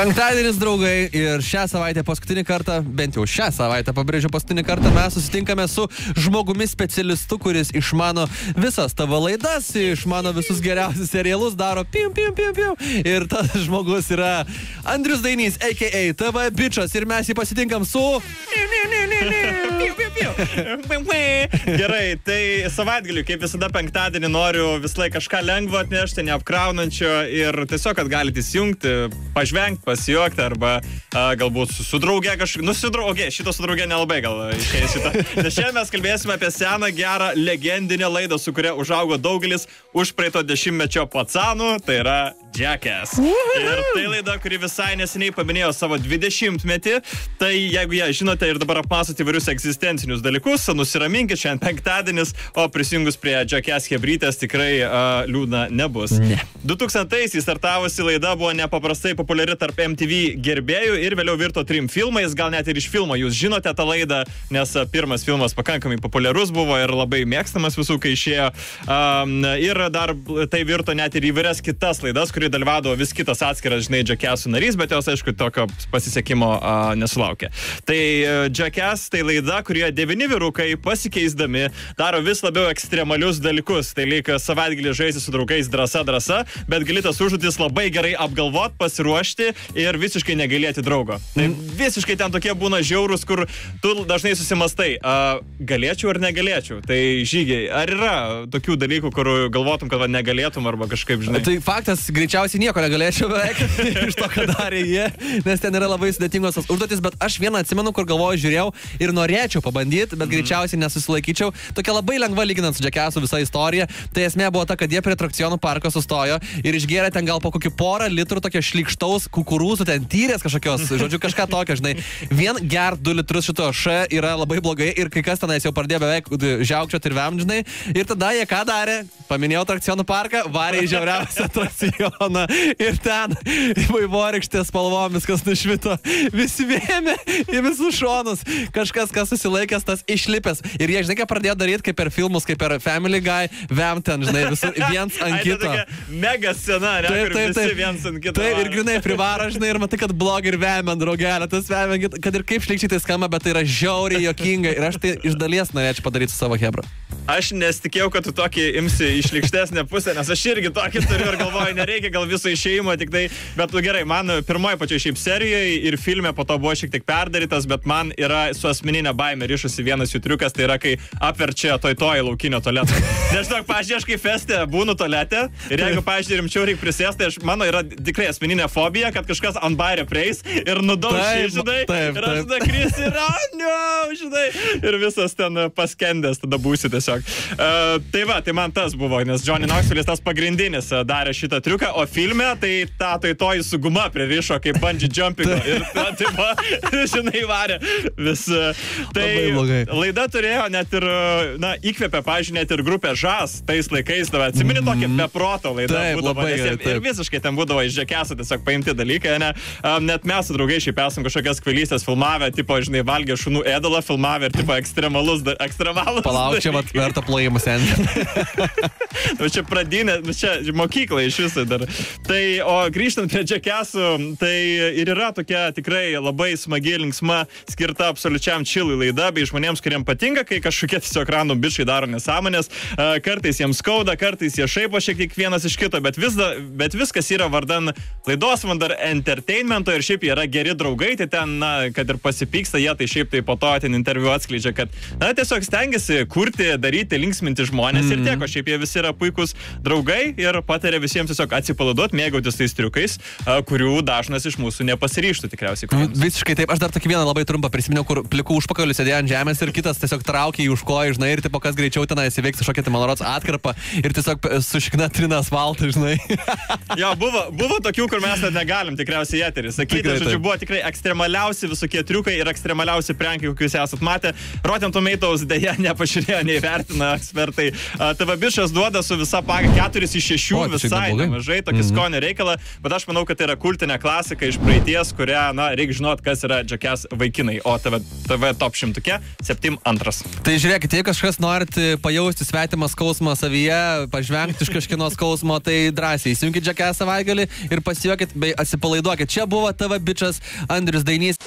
Penktadienis, draugai, ir šią savaitę paskutinį kartą, bent jau šią savaitę pabrėžiu paskutinį kartą, mes susitinkame su žmogumi specialistu, kuris išmano visas tavo laidas, išmano visus geriausius serialus, daro piu. Ir tas žmogus yra Andrius Dainys, a.k.a. TV Bičas, ir mes jį pasitinkam su... Gerai, tai savaitgaliu, kaip visada penktadienį noriu vis laik kažką lengvo atnešti, neapkraunančio ir tiesiog, kad galite įsijungti, pažvengti, pasijuokti arba galbūt su drauge kažkaip, šito su drauge nelabai gal išėjęs šitą. Nes šiandien mes kalbėsime apie seną, gerą, legendinę laidą, su kuria užaugo daugelis užpraeito dešimtmečio pacanų, tai yra Jackass. Ir tai laida, kuri visai neseniai paminėjo savo 20-metį, tai jeigu ją žinote ir dabar apmąstote įvairius egzistencinius dalykus, nusiraminkit, šiandien penktadienis, o prisijungus prie Jackass hebrytės tikrai liūdna nebus. Ne. 2000-aisiais startavusi laida buvo nepaprastai populiari tarp MTV gerbėjų ir vėliau virto 3 filmais, gal net ir iš filmo jūs žinote tą laidą, nes pirmas filmas pakankamai populiarus buvo ir labai mėgstamas visų, kai išėjo. Ir dar tai virto net ir įvairias kitas laidas, kurį dalyvavo vis kitas atskiras, žinai, Jackassų narys, bet jos, aišku, tokio pasisekimo nesulaukė. Tai Jackass tai laida, kurioje 9 vyrukai pasikeisdami daro vis labiau ekstremalius dalykus. Tai lyg savaitgalį žaisti su draugais drąsa, bet gali tas užduotis labai gerai apgalvot, pasiruošti ir visiškai negailėti draugo. Tai visiškai ten tokie būna žiaurūs, kur tu dažnai susimastai, galėčiau ar negalėčiau. Tai Žygiai, ar yra tokių dalykų, kur galvotum, kad negalėtum arba kažkaip, žinai? Tai faktas, greičiausiai nieko negalėčiau beveik iš to, ką darė jie, nes ten yra labai sudėtingos tos užduotis, bet aš vieną atsimenu, kur galvoju, žiūrėjau ir norėčiau pabandyti, bet greičiausiai nesusilaikyčiau. Tokia labai lengva lyginant su Jackassu visą istoriją. Tai esmė buvo ta, kad jie prie atrakcionų parko sustojo ir išgėrė ten gal po kokį porą litrų tokio šlykštaus kukurūzų, ten tyrės kažkokios, žodžiu, kažką tokio, žinai. Vien gert 2 litrus šito yra labai blogai ir kai kas tenais jau pradėjo beveik žiaukčioti ir vemdžinai. Ir tada jie ką darė? Paminėjau atrakcionų parką, varė į žiauriausią atrakcioną ir ten vaivorykštės spalvom viskas nušvito. Visi vėmė į visus šonus. Kažkas, kas susilaikęs, tas išlipęs. Ir jie, žinai, ką pradėjo daryti, kaip per filmus, kaip per Family Guy, vem ten, žinai, visur viens ant kito. Mega scena, ne? Visi viens ant kito. Taip, ir grinai privaro, žinai, ir matai, kad blog ir vemia ant draugelio. Tas vemia, kad ir kaip šlykščiai tai skamba, bet tai yra žiauriai juokinga. Ir aš tai iš dalies norėčiau padaryti su savo hebra. Aš nesitikėjau, kad tu tokį imsi išlykštesnę pusę, nes aš irgi tokį turiu ir galvoju, nereikia gal viso išėjimo, tik tai, bet gerai, man pirmoji pačia šiaip serijoje ir filme po to buvo šiek tiek perdarytas, bet man yra su asmeninė baimė ryšusi vienas jų triukas, tai yra, kai apverčia toj laukinio tualetą. Nežinau, pažiūrėjau, aš kai feste būnu tualete ir jeigu, pažiūrėjau, rimčiau reikia prisėsti, tai mano yra tikrai asmeninė fobija, kad kažkas ant bairio prieis ir nudaužė, žinai, ir aš tada krisi ir žinai, ir visas ten paskendęs tada būsi tiesiog. Tai va, tai man tas buvo, nes Johnny Knoxvillis tas pagrindinis darė šitą triuką, o filme tai toji su guma pririšo kaip bungee jumpingo ir tai va, žinai, varė vis. Tai laida turėjo net ir, įkvėpė, pavyzdžiui, net ir grupė Žas tais laikais, atsimeni tokia beproto laida būdavo, ir visiškai ten būdavo iš Jackasso tiesiog paimti dalykai, ne? Net mes su draugai šiaip esam kažkokias kvailystės filmavę, tipo, žinai, valgė šunų ėdalą filmavę ir tipo ekstremalus Palauk, čia vat verta plojimus Nu čia pradinė, čia mokykla iš viso dar. Tai, o grįžtant prie Jackassų, tai ir yra tokia tikrai labai smagi, linksma, skirta absoliučiam chillui laida, bei žmonėms, kuriems patinka, kai kažkokie tiesiog random bičai daro nesąmonės, kartais jiems skauda, kartais jie šaipo šiek tiek vienas iš kito, bet viskas yra vardan laidos, vardan entertainmento ir šiaip jie yra geri draugai, tai ten, kad ir pasipyksta jie, tai šiaip tai po to ten interviu atskleidžia, kad, tiesiog stengiasi kurti, daryti, linksminti žmonės ir tiek, o šiaip jie visi yra puikūs draugai ir pataria visiems tiesiog atsipalaiduoti, mėgautis tais triukais, kurių dažnas iš mūsų nepasiryštų tikriausiai. Visiškai taip, aš dar tokį vieną labai trumpą prisiminiau, kur plikų užpakalių sėdėjo ant žemės ir kitas tiesiog traukė į už kojų, žinai, ir tipo kas greičiau tenai įsiveiks kažkokią tai, man rodos, atkarpą ir tiesiog sušikna trina asfaltą, žinai. Jo, buvo tokių, kur mes net negalim tikriausiai eterį sakyti, žodžiu, buvo tikrai ekstremaliausi visokie triukai ir ekstremaliausi prankai, kokius esat matę. Rotten Tomatoes dėja nepažiūrėjo, neįvertina ekspertai. TV Bičas duoda su visa paga 4 iš 6, visai nemažai, tokį skonio reikalą, bet aš manau, kad tai yra kultinė klasika iš praeities, kurią, na, reikia žinot, kas yra Jackass vaikinai, o TV top 100 7-2. Tai žiūrėkit, jei kažkas norit pajausti svetimą skausmą savyje, pažvengti iš kažkieno skausmo, tai drąsiai įsijunkit Jackass savaitgalį ir pasijuokit bei atsipalaiduokit. Čia buvo TV bičas Andrius Dainys.